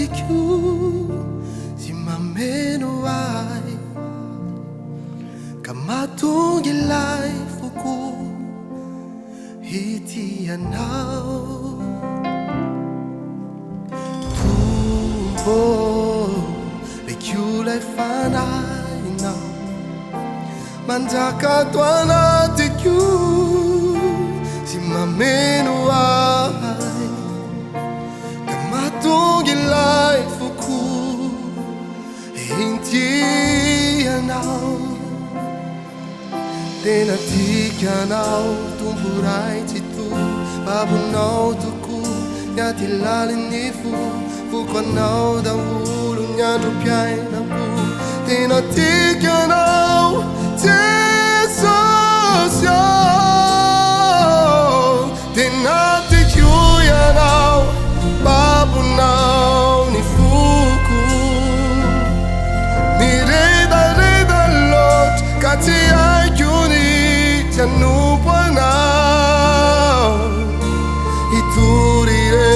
più si ma meno ai kamatong ilay fuku hiti anao tumbo le chiulai fanai now manjaka tuana te kiu si ma meno ai kamatong ilay fuku hiti anao Tena tikanao tumburay titu babunao tuku yatilalin nifu fukanao dahulu nyandro piainako Tena tikanao tesosyo Tena tikyuyanao babunao ni fuku Mireda lot katia Janupana Iturire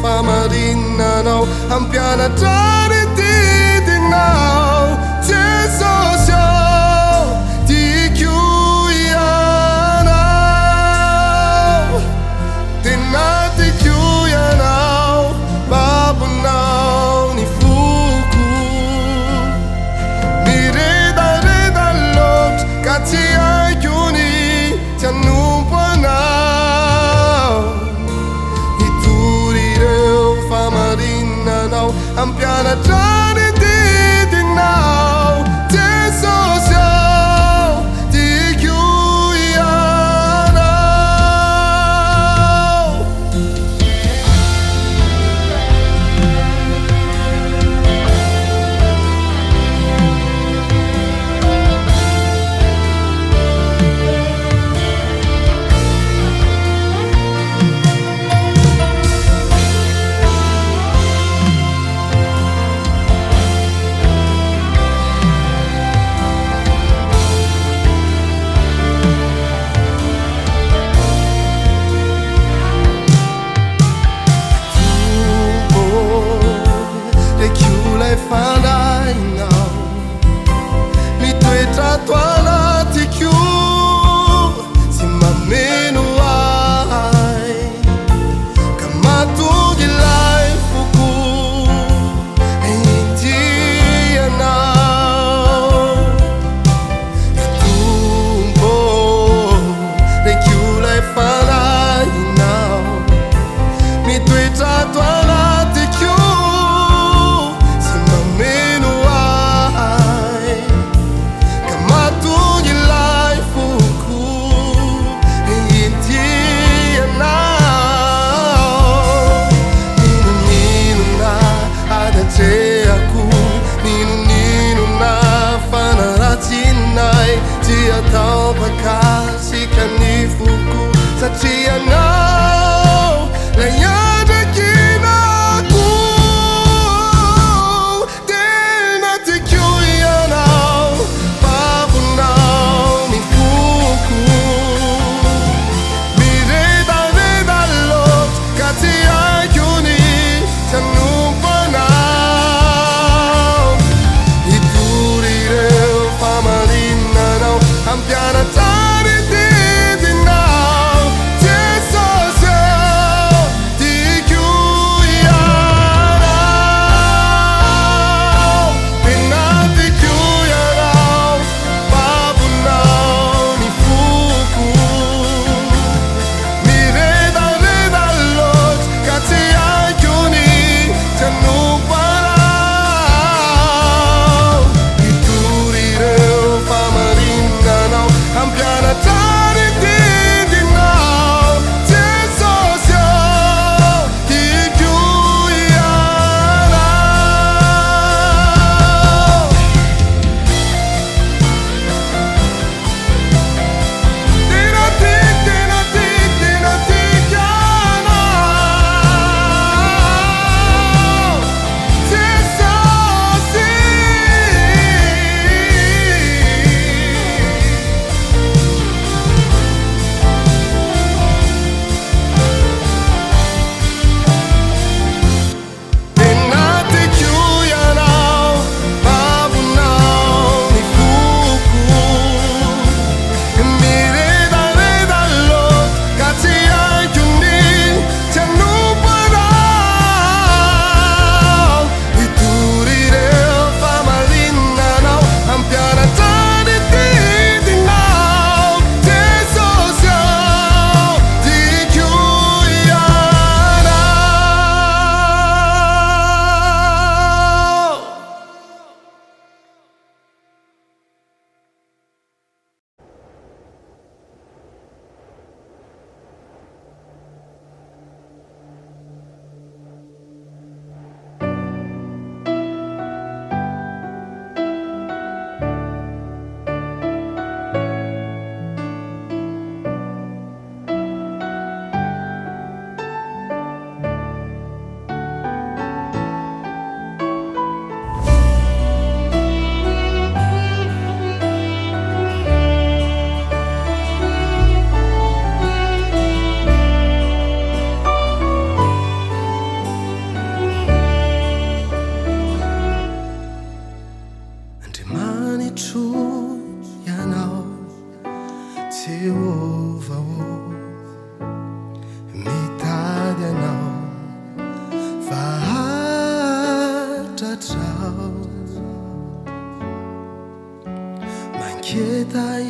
famarina now Ampiana tare didi now Tesosyo Tikyuyana Tenate kyuyana Babu now ni fuku Mireda lot Katia Janupana Iturire famarina now Ampiana tare didi now Tesosyo Tikyuyana Fanai now Mi tue tratuana ti chiu Si ma meno ai Kamatu gilai fuku E intia now E tumbo Le chiulai fanai now Mi tue tratuana ti chiu Tau bakasi kanifuku Satya now Layada kinaku Tena tikyuyana Babu now ni fuku Mireda lot Katia yuni Janupana Iturire famarina now Ampiana tare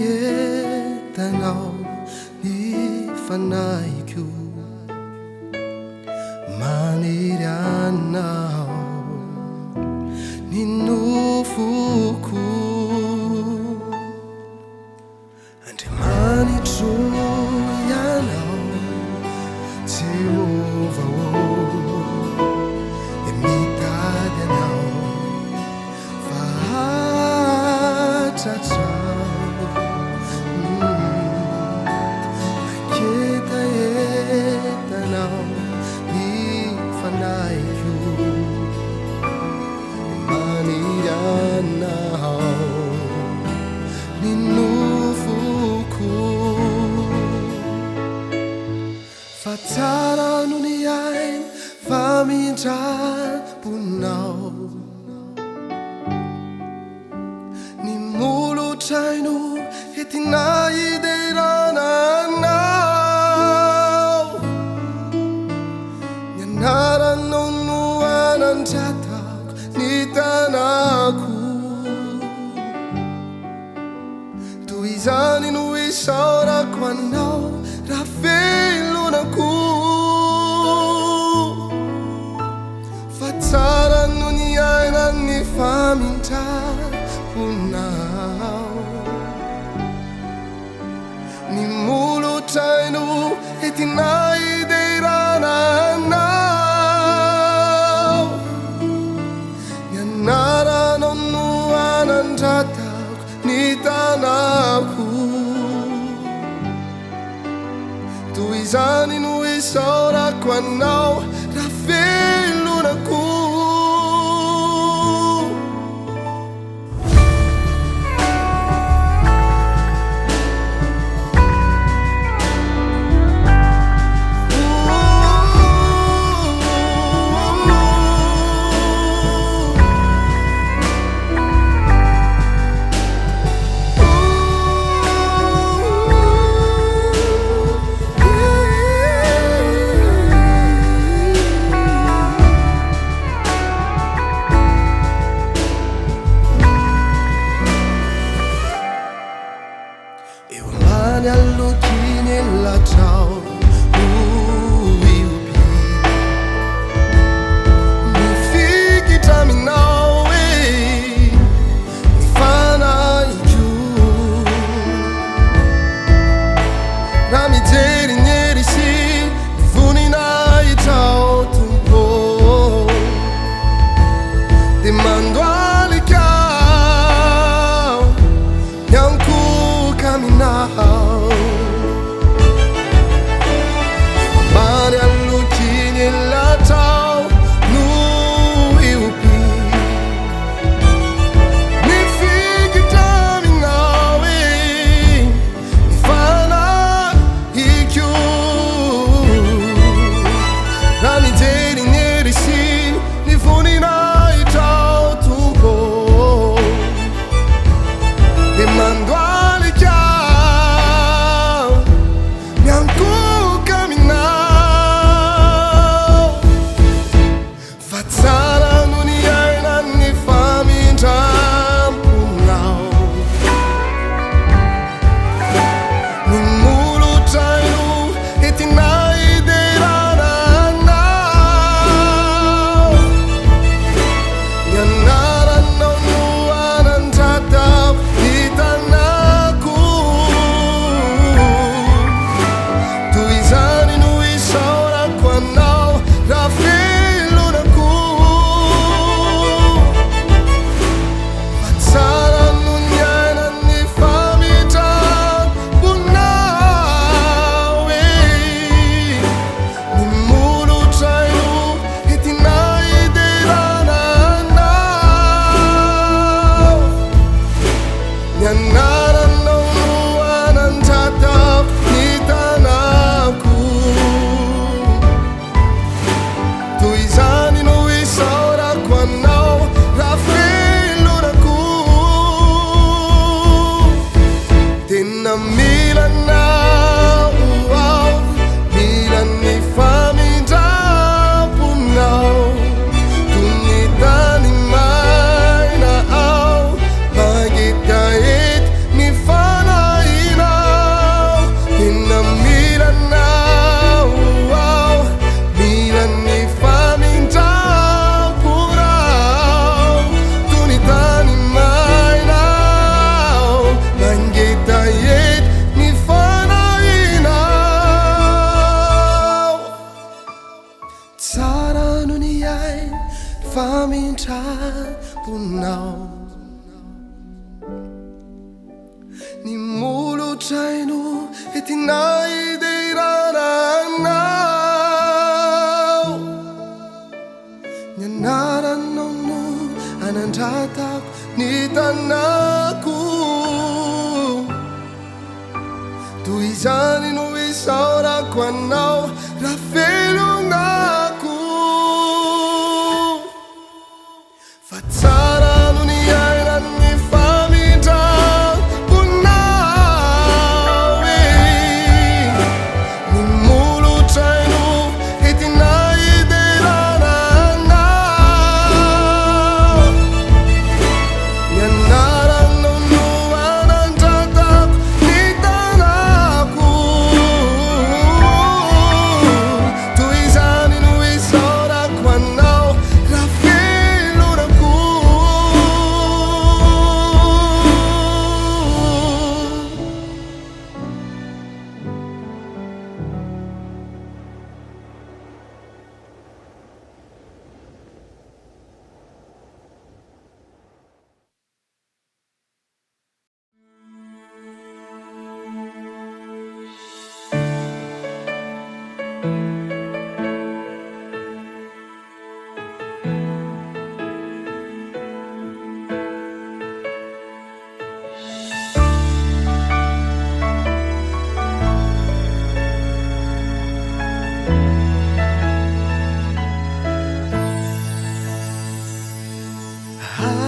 예단ao ni fanaiku manirianao ni nufuku ante manitruyanao Jehovah emitadianao fahatratra Ketanao ni fanaiku manirianao ni nufuku fatarano ni ain famindrapunao ni molotraino etinahiderananao nianaranao no anandratako ny tanako toy izany no isaorako anao raha velonako fa tsara no ny aina ny famindraponao ny molotraino etinahiderananao nianaranao no anandratako ny tanako toy izany no isaorako anao raha velonako tra punao Ni molo traino e tinay day raranao Nyanaran no anandratak ni tanako Tuwi zany no isaorako anao raha velonako Fa tsara no ny airan'ny famindramponao Ny molotraino e tinay iderananao Ny anarano no anandratako ny tanako Toy izany no isaorako anao raha velonako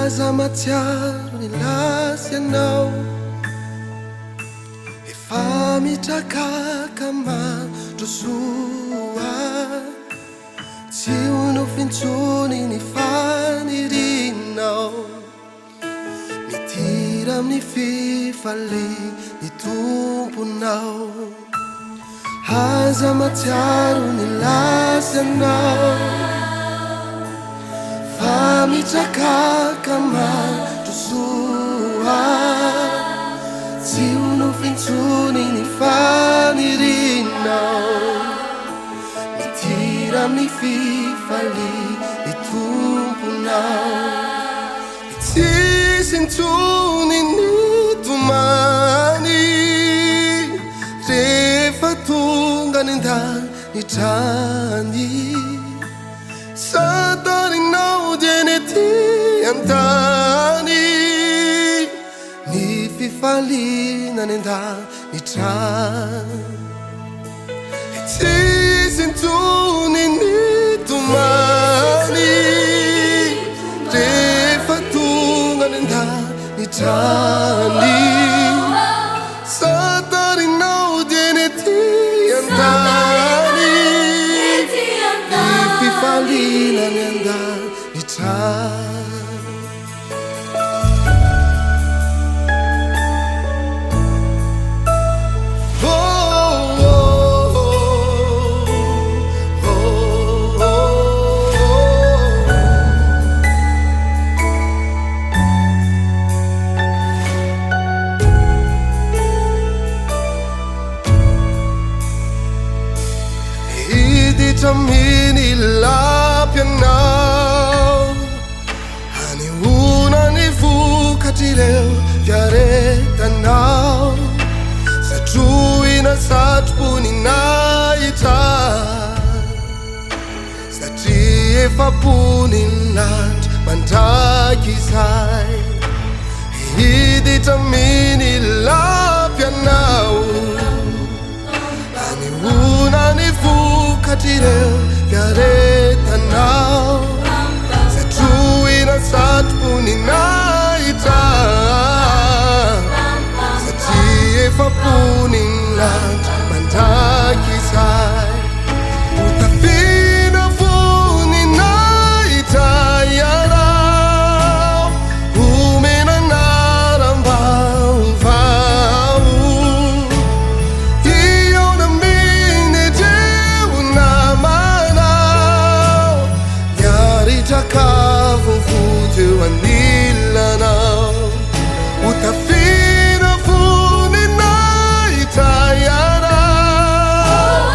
Aza matsiaro ny lasy anao Efa mitrakaka mandrosoa Tsy ho nofintsony ny fanirinao Mitira amin'ny fifali ny tomponao Aza matsiaro ny lasy anao Mitrakaka mandrosoa Tsy ho nofintsony ny fanirinao Mitira amin'ny fifali ny tomponao Tsy sintsony ny tomany Rehefa tonga ny ndany trany Satarinao dieny ety antany Ny fifaliana ny ndany trany Tsy sintsony ny tomany Rehefa tonga ny ndany trany Satarinao dieny ety antany Fifalina ny andany trany Oh, oh, oh, oh, oh, oh. Hiditra mini lapy anao Hanehoana ny vokatr'ireo fiaretanao Satroina satroponinahitra Satria efa poninandro mandraky izay Hiditra mini lapy anao Hanehoana ny vokatr'ireo fiaretanao Satroina satroponinahitra Satria efa poninandro mandraky izay Utafina voninahitra ianao Omena naram-baovao Io namine dreo namanao Niaritrakavo voteo anilanao Utafina voninahitra ianao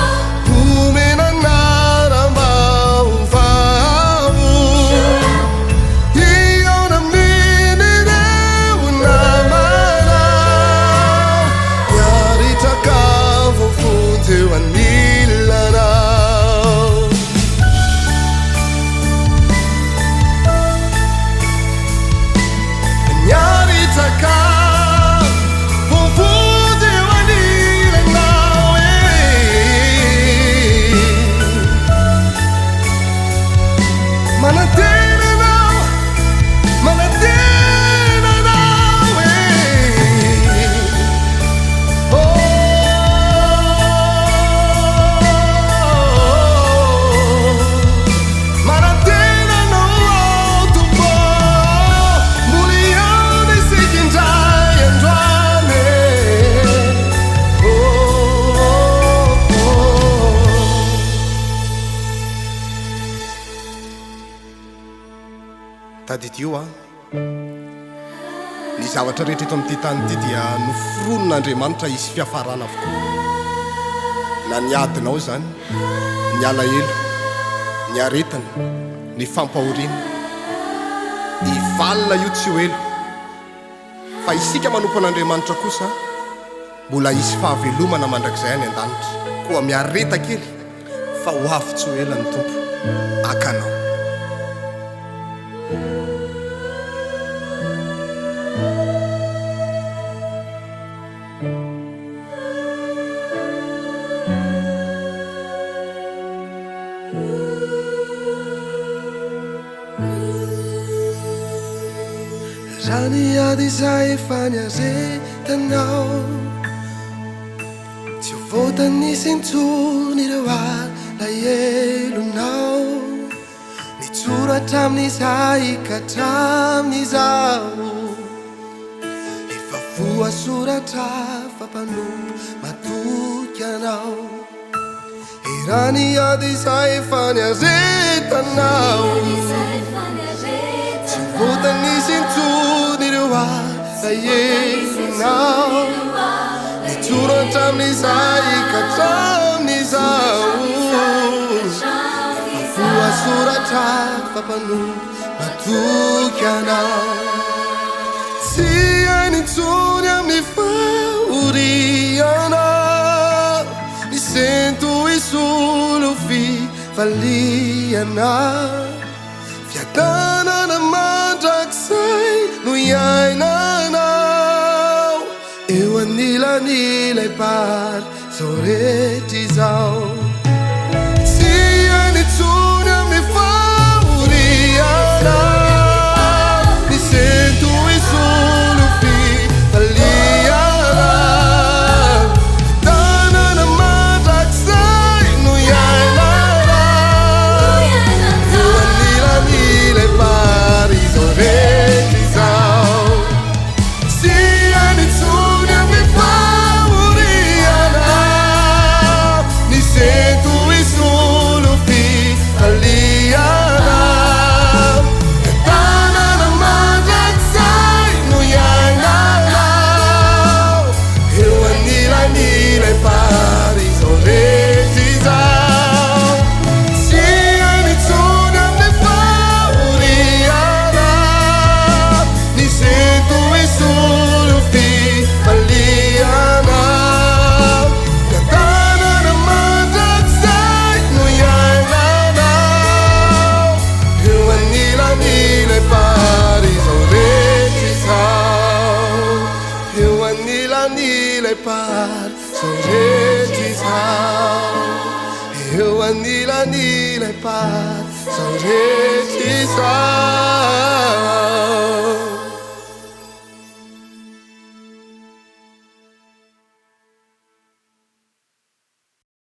Omena naram-baovao tadidio a ny zavatra rehetra eto amin'ity tany ity dia noforonon'Andriamanitra izy fiafarana avokoa na ny adinao zany ny alahelo ny aretina ny fampahoriana ivalina io tsy ho elo fa isika manompo an'Andriamanitra kosa mbola isy fahavelomana mandrakizay any an-danitra koa miareta kely fa ho avy tsy ho ela ny tompo akanao raha ny ady izay efa niaretanao tsy ho voatanisa intsony ireo alahelo-nao nitsoratra amin'izay ka hatramin'izao efa voasoratra fa mpanompo matoky anao e raha ny ady izay efa niaretanao tsy ho voatanisa intsony ireo alahelo-nao nitsoratra amin'izay ka hatramin'izao voasoratra fa mpanompo matoky anao tsy hainy intsony amin'ny fahoriana ny sento isolo fivaliana fiadanana mandrakizay no iainanao eo anilan'ilay pary zao rehetra izao tsy hainy intsony amin'ny fahoriana ny sento isolo fivaliana fiadanana mandrakizay no iainanao eo anilan'ilay pary zao rehetra izao tsy hainy intsony amin'ny fahoriana ny sento isolo fivaliana fiadanana mandrakizay no iainanao eo anilan'ilay pary zao rehetra izao tsy hainy intsony amin'ny fahoriana ny sento isolo fivaliana fiadanana mandrakizay no iainanao eo anilan'ilay pary zao rehetra izao eo anilan'ilay pary zao rehetra izao eo anilan'ilay pary zao rehetra izao